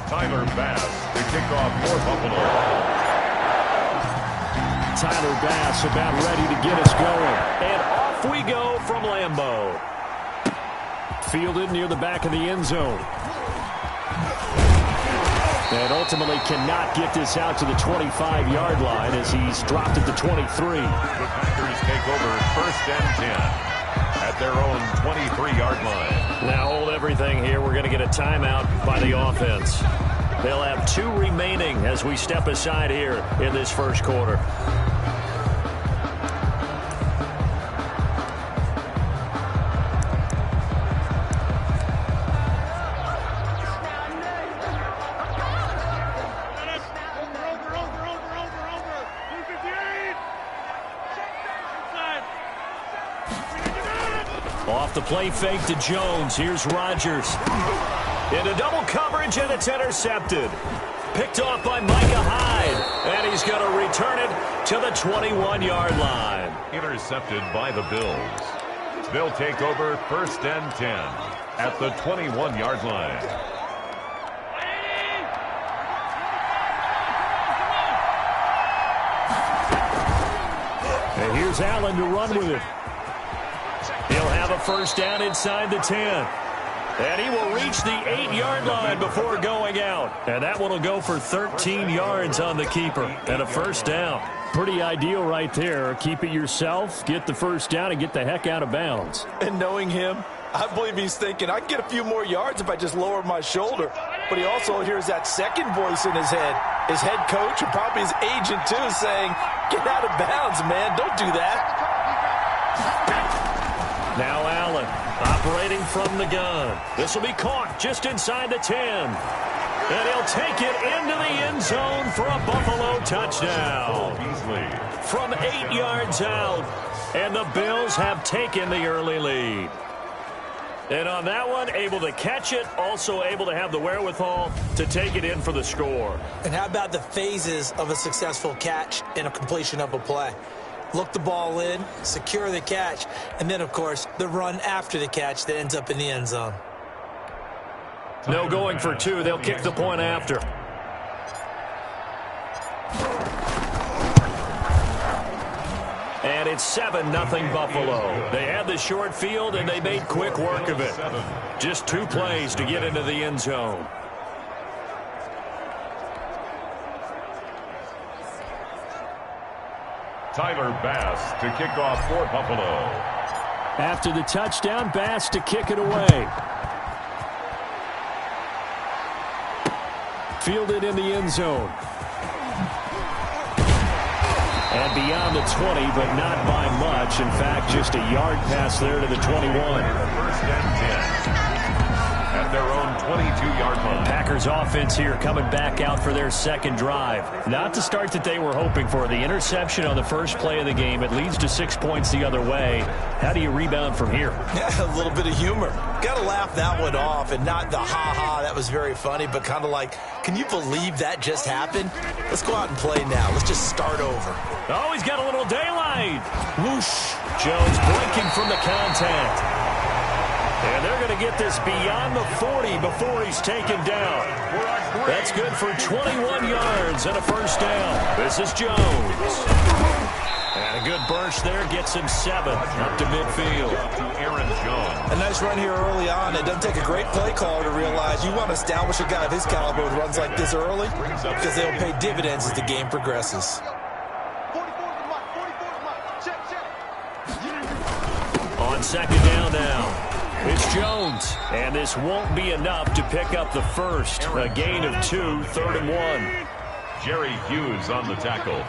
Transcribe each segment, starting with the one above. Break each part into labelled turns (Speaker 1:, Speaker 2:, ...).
Speaker 1: Tyler Bass to kick off for Buffalo.
Speaker 2: Tyler Bass about ready to get us going. And off we go from Lambeau. Fielded near the back of the end zone. And ultimately cannot get this out to the 25-yard line as he's dropped at the 23.
Speaker 1: The Packers take over 1st and 10 at their own 23-yard line.
Speaker 2: Now hold everything here. We're going to get a timeout by the offense. They'll have 2 remaining as we step aside here in this first quarter. Off the play fake to Jones. Here's Rodgers. Into double coverage, and it's intercepted. Picked off by Micah Hyde. And he's going to return it to the 21-yard line.
Speaker 1: Intercepted by the Bills. They'll take over 1st and 10 at the 21-yard line.
Speaker 2: And here's Allen to run with it. He'll have a first down inside the 10. And he will reach the 8-yard line before going out. And that one will go for 13 yards on the keeper and a first down. Pretty ideal right there. Keep it yourself, get the first down, and get the heck out of bounds.
Speaker 3: And knowing him, I believe he's thinking, I can get a few more yards if I just lower my shoulder. But he also hears that second voice in his head. His head coach and probably his agent, too, saying, get out of bounds, man. Don't do that.
Speaker 2: Now Allen operating from the gun. This will be caught just inside the 10. And he'll take it into the end zone for a Buffalo touchdown. From 8 yards out. And the Bills have taken the early lead. And on that one, able to catch it, also able to have the wherewithal to take it in for the score.
Speaker 4: And how about the phases of a successful catch and a completion of a play? Look the ball in, secure the catch, and then, of course, the run after the catch that ends up in the end zone.
Speaker 2: No going for 2. They'll kick the point after. And it's 7-0 Buffalo. They had the short field, and they made quick work of it. Just 2 plays to get into the end zone.
Speaker 1: Tyler Bass to kick off for Buffalo.
Speaker 2: After the touchdown, Bass to kick it away. Fielded in the end zone. And beyond the 20, but not by much. In fact, just a yard pass there to the 21.
Speaker 1: 1st and 10 at their own 22-yard line.
Speaker 2: Packers offense here coming back out for their second drive. Not the start that they were hoping for. The interception on the first play of the game. It leads to 6 points the other way. How do you rebound from here?
Speaker 3: Yeah, a little bit of humor. Got to laugh that one off, and not the ha-ha, that was very funny, but kind of like, can you believe that just happened? Let's go out and play now. Let's just start over.
Speaker 2: Oh, he's got a little daylight. Whoosh. Jones blinking from the contact. And they're going to get this beyond the 40 before he's taken down. That's good for 21 yards and a first down. This is Jones. And a good burst there gets him 7 up to midfield.
Speaker 1: Aaron Jones.
Speaker 3: A nice run here early on. It doesn't take a great play caller to realize you want to establish a guy of his caliber with runs like this early because they'll pay dividends as the game progresses.
Speaker 2: On second down now. It's Jones, and this won't be enough to pick up the first. A gain of 2, 3rd and 1.
Speaker 1: Jerry Hughes on the tackle.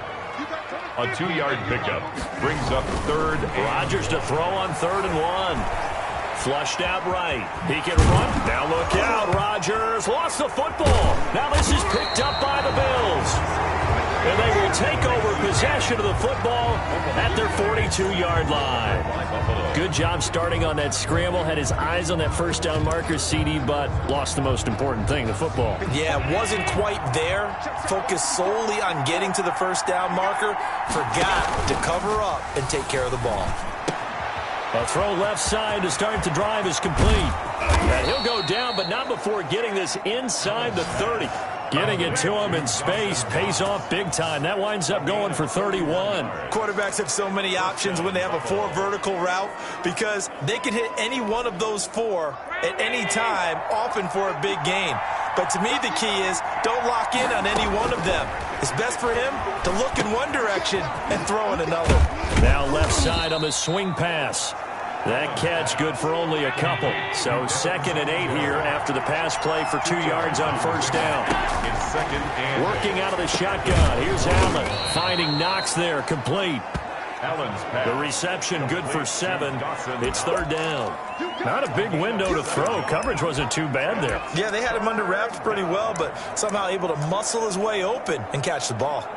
Speaker 1: A 2-yard pickup brings up 3rd.
Speaker 2: Rodgers to throw on 3rd and 1. Flushed out right. He can run. Now look out. Rodgers lost the football. Now this is picked up by the Bills. And they will take over possession of the football at their 42-yard line. Good job starting on that scramble. Had his eyes on that first down marker, CD, but lost the most important thing, the football.
Speaker 3: Yeah, wasn't quite there. Focused solely on getting to the first down marker. Forgot to cover up and take care of the ball.
Speaker 2: A throw left side to start the drive is complete. And he'll go slowed down, but not before getting this inside the 30. Getting it to him in space pays off big time. That winds up going for 31.
Speaker 3: Quarterbacks have so many options when they have a 4 vertical route because they can hit any one of those 4 at any time, often for a big gain. But to me, the key is don't lock in on any one of them. It's best for him to look in one direction and throw in another.
Speaker 2: Now left side on the swing pass. That catch good for only a couple. So 2nd and 8 here after the pass play for 2 yards on first down. Working out of the shotgun. Here's Allen finding Knox there, complete. The reception good for 7. It's 3rd down. Not a big window to throw. Coverage wasn't too bad there.
Speaker 3: Yeah, they had him under wraps pretty well, but somehow able to muscle his way open and catch the ball.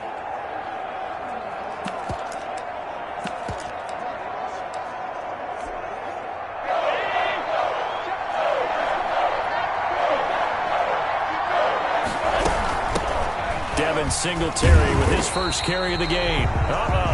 Speaker 2: Singletary with his first carry of the game.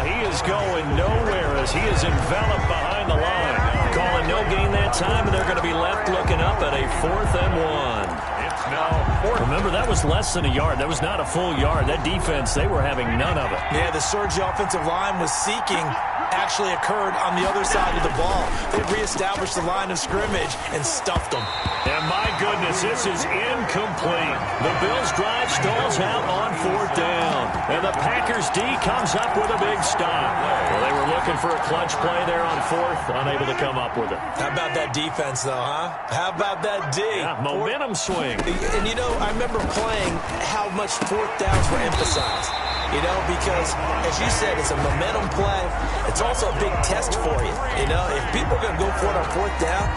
Speaker 2: He is going nowhere as he is enveloped behind the line. Calling no gain that time, and they're going to be left looking up at a 4th and 1. It's now 4th. Remember, that was less than a yard. That was not a full yard. That defense, they were having none of it.
Speaker 3: Yeah, the surge the offensive line was seeking actually occurred on the other side of the ball. They reestablished the line of scrimmage and stuffed them.
Speaker 2: And my goodness, this is incomplete. The Bills' drive stalls out on 4th down. And the Packers' D comes up with a big stop. Well, they were looking for a clutch play there on 4th, unable to come up with it.
Speaker 3: How about that defense, though, huh? How about that D?
Speaker 2: Yeah, momentum swing.
Speaker 3: And, you know, I remember playing how much 4th downs were emphasized. You know, because, as you said, it's a momentum play. It's also a big test for you. You know, if people are going to go for it on 4th down,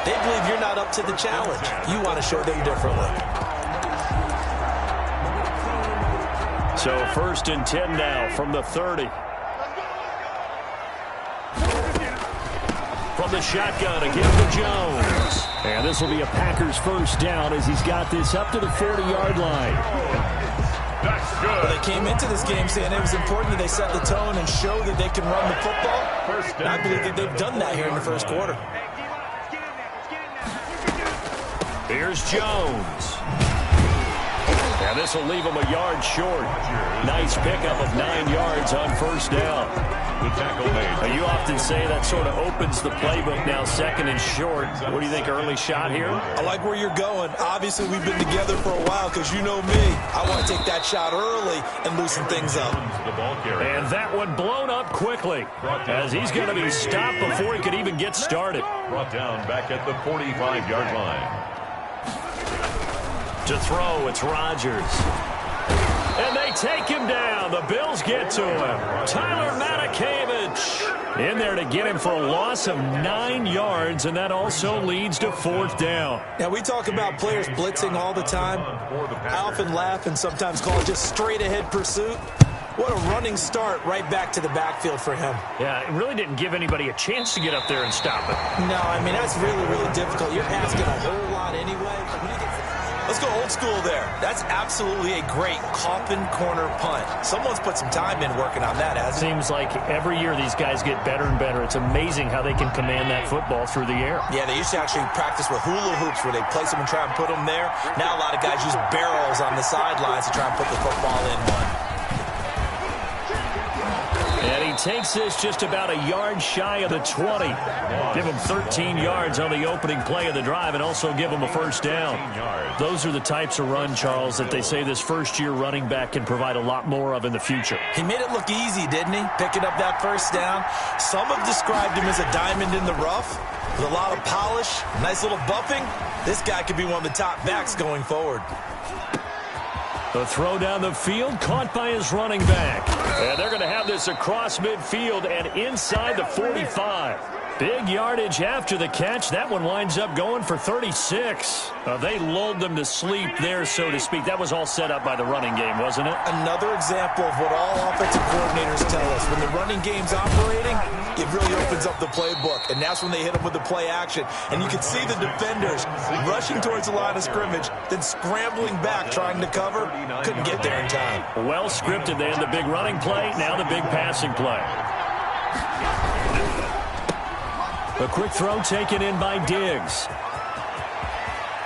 Speaker 3: they believe you're not up to the challenge. You want to show them differently.
Speaker 2: So 1st and 10 now from the 30. From the shotgun again to Jones. And this will be a Packers first down as he's got this up to the 40-yard line.
Speaker 3: Well, they came into this game saying it was important that they set the tone and show that they can run the football. And I believe that they've done that here in the first quarter.
Speaker 2: Here's Jones. And this will leave him a yard short. Nice pickup of 9 yards on first down.
Speaker 1: The tackle made.
Speaker 2: Now, you often say that sort of opens the playbook now, 2nd and short. What do you think, early shot here?
Speaker 3: I like where you're going. Obviously, we've been together for a while because you know me. I want to take that shot early and loosen things up.
Speaker 2: And that one blown up quickly as he's going to be stopped before he could even get started.
Speaker 1: Brought down back at the 45-yard line.
Speaker 2: To throw, it's Rodgers. And they take him down. The Bills get to him. Tyler Matakevich in there to get him for a loss of 9 yards, and that also leads to 4th down.
Speaker 3: Now, we talk about players blitzing all the time. I often laugh and sometimes call it just straight-ahead pursuit. What a running start right back to the backfield for him.
Speaker 2: Yeah, it really didn't give anybody a chance to get up there and stop it.
Speaker 3: No, I mean, that's really, really difficult. You're asking a whole lot anyway. Let's go old school there. That's absolutely a great coffin corner punt. Someone's put some time in working on that, hasn't it?
Speaker 2: Seems like every year these guys get better and better. It's amazing how they can command that football through the air.
Speaker 3: Yeah, they used to actually practice with hula hoops where they place them and try and put them there. Now a lot of guys use barrels on the sidelines to try and put the football in one.
Speaker 2: And he takes this just about a yard shy of the 20. Give him 13 yards on the opening play of the drive and also give him a first down. Those are the types of run, Charles, that they say this first-year running back can provide a lot more of in the future.
Speaker 3: He made it look easy, didn't he? Picking up that first down. Some have described him as a diamond in the rough with a lot of polish, nice little buffing. This guy could be one of the top backs going forward.
Speaker 2: The throw down the field, caught by his running back. And they're going to have this across midfield and inside the 45. Big yardage after the catch. That one winds up going for 36. They lulled them to sleep there, so to speak. That was all set up by the running game, wasn't it?
Speaker 3: Another example of what all offensive coordinators tell us. When the running game's operating, it really opens up the playbook. And that's when they hit them with the play action. And you can see the defenders rushing towards the line of scrimmage, then scrambling back, trying to cover. Couldn't get there in time.
Speaker 2: Well scripted. They had the big running play, now the big passing play. A quick throw taken in by Diggs.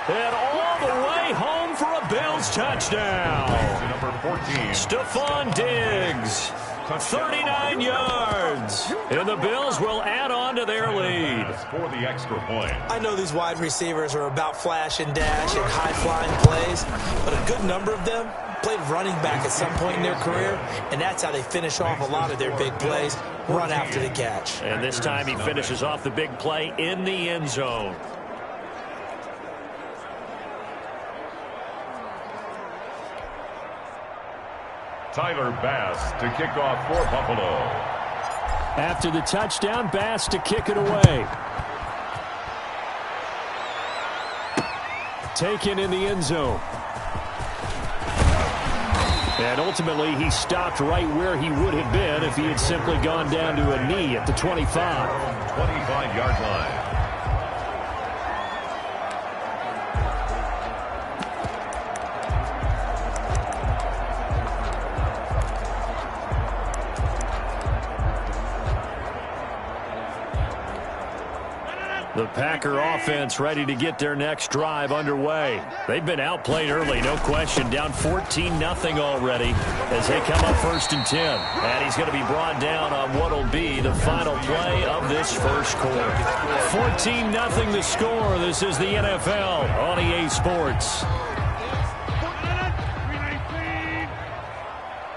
Speaker 2: And all the way home for a Bills touchdown.
Speaker 1: Number 14.
Speaker 2: Stephon Diggs, 39 yards. And the Bills will add on to their lead.
Speaker 1: For the extra point.
Speaker 4: I know these wide receivers are about flash and dash and high-flying plays, but a good number of them played running back at some point in their career, and that's how they finish off a lot of their big plays, run after the catch.
Speaker 2: And this time he finishes off the big play in the end zone.
Speaker 1: Tyler Bass to kick off for Buffalo.
Speaker 2: After the touchdown, Bass to kick it away. Taken in the end zone. And ultimately, he stopped right where he would have been if he had simply gone down to a knee at the 25.
Speaker 1: 25-yard line.
Speaker 2: The Packer offense ready to get their next drive underway. They've been outplayed early, no question. Down 14-0 already as they come up 1st and 10. And he's going to be brought down on what will be the final play of this first quarter. 14-0 the score. This is the NFL on EA Sports.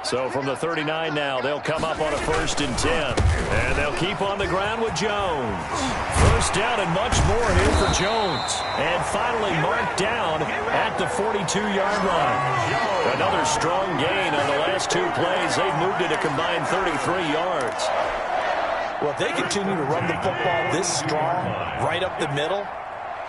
Speaker 2: So from the 39 now, they'll come up on a 1st and 10. And they'll keep on the ground with Jones. First down and much more here for Jones. And finally marked down at the 42-yard line. Another strong gain on the last 2 plays. They've moved it a combined 33 yards.
Speaker 3: Well, if they continue to run the football this strong, right up the middle,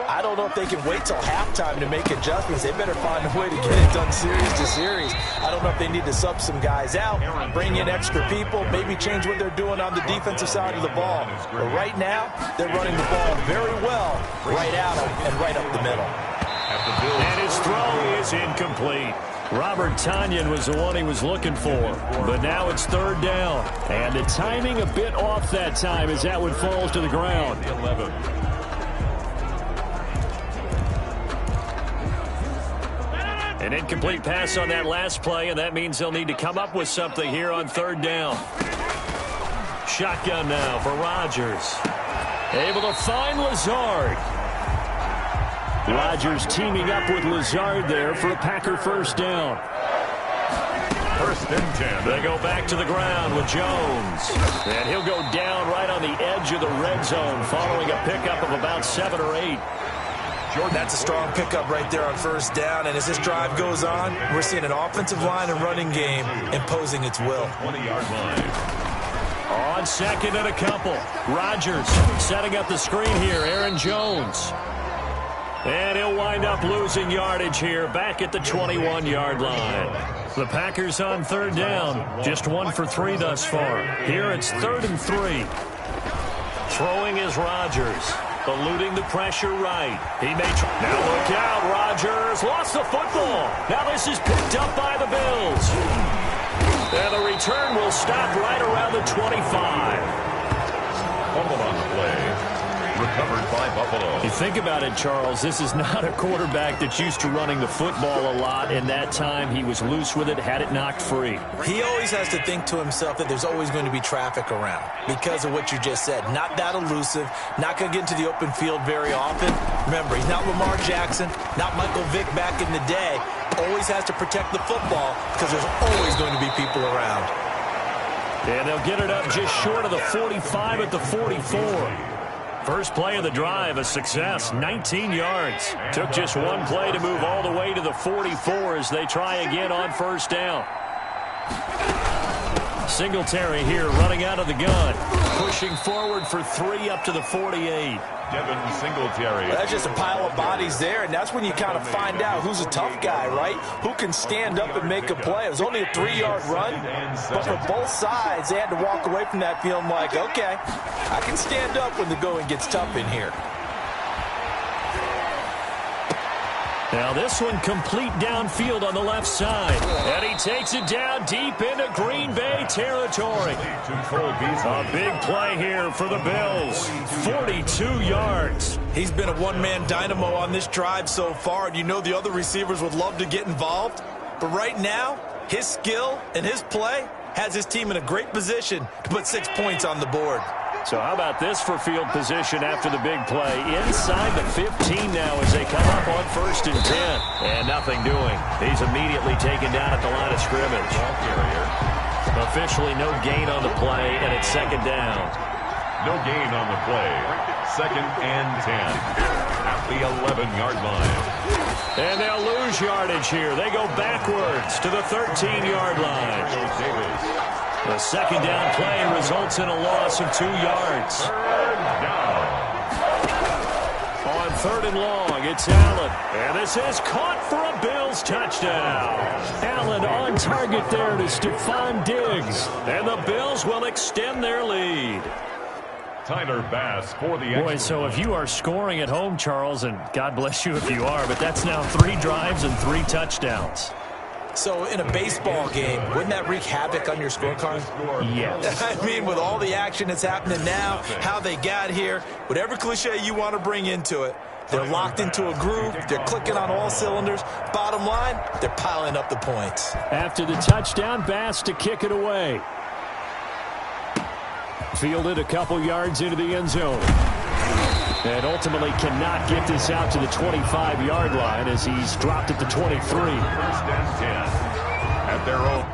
Speaker 3: I don't know if they can wait till halftime to make adjustments. They better find a way to get it done series to series. I don't know if they need to sub some guys out, bring in extra people, maybe change what they're doing on the defensive side of the ball. But right now, they're running the ball very well, right at them and right up the middle.
Speaker 2: And his throw is incomplete. Robert Tonyan was the one he was looking for. But now it's 3rd down. And the timing a bit off that time as that one falls to the ground.
Speaker 1: 11.
Speaker 2: An incomplete pass on that last play, and that means they'll need to come up with something here on 3rd down. Shotgun now for Rodgers. Able to find Lazard. Rodgers teaming up with Lazard there for a Packer 1st down.
Speaker 1: 1st and 10.
Speaker 2: They go back to the ground with Jones. And he'll go down right on the edge of the red zone following a pickup of about 7 or 8.
Speaker 3: That's a strong pickup right there on 1st down. And as this drive goes on, we're seeing an offensive line and running game imposing its will.
Speaker 1: 20-yard line.
Speaker 2: On 2nd and a couple. Rodgers setting up the screen here. Aaron Jones. And he'll wind up losing yardage here back at the 21-yard line. The Packers on 3rd down. Just 1 for 3 thus far. Here it's 3rd and 3. Throwing is Rodgers. Eluding the pressure right. He may try. Now look out. Rodgers lost the football. Now this is picked up by the Bills. And the return will stop right around the 25.
Speaker 1: Fumble on the play. Recovered by Buffalo.
Speaker 2: You think about it, Charles, this is not a quarterback that's used to running the football a lot. In that time, he was loose with it, had it knocked free.
Speaker 3: He always has to think to himself that there's always going to be traffic around because of what you just said. Not that elusive, not going to get into the open field very often. Remember, he's not Lamar Jackson, not Michael Vick back in the day. Always has to protect the football because there's always going to be people around.
Speaker 2: And they'll get it up just short of the 45 at the 44. First play of the drive, a success, 19 yards. Took just 1 play to move all the way to the 44 as they try again on 1st down. Singletary here running out of the gun. Pushing forward for 3 up to the 48.
Speaker 1: Devin Singletary.
Speaker 3: That's just a pile of bodies there, and that's when you kind of find out who's a tough guy, right? Who can stand up and make a play. It was only a 3-yard run, but for both sides, they had to walk away from that feeling like, okay, I can stand up when the going gets tough in here.
Speaker 2: Now this one complete downfield on the left side. And he takes it down deep into Green Bay territory. A big play here for the Bills. 42 yards.
Speaker 3: He's been a one-man dynamo on this drive so far, and you know the other receivers would love to get involved. But right now, his skill and his play has his team in a great position to put 6 points on the board.
Speaker 2: So how about this for field position after the big play? Inside the 15 now as they come up on 1st and 10. And nothing doing. He's immediately taken down at the line of scrimmage. Officially no gain on the play, and it's 2nd down.
Speaker 1: No gain on the play. 2nd and 10 at the 11-yard line.
Speaker 2: And they'll lose yardage here. They go backwards to the 13-yard line. The 2nd down play results in a loss of 2 yards. On 3rd and long, it's Allen. And this is caught for a Bills touchdown. Allen on target there to Stephon Diggs. And the Bills will extend their lead.
Speaker 1: Tyler Bass for the extra.
Speaker 2: Boy, so if you are scoring at home, Charles, and God bless you if you are, but that's now 3 drives and 3 touchdowns.
Speaker 4: So in a baseball game, wouldn't that wreak havoc on your scorecard?
Speaker 2: Yes.
Speaker 3: I mean, with all the action that's happening now, how they got here, whatever cliche you want to bring into it, they're locked into a groove. They're clicking on all cylinders. Bottom line, they're piling up the points.
Speaker 2: After the touchdown, Bass to kick it away. Fielded a couple yards into the end zone. And ultimately cannot get this out to the 25-yard line as he's dropped at the 23.
Speaker 1: 1st and 10 at their own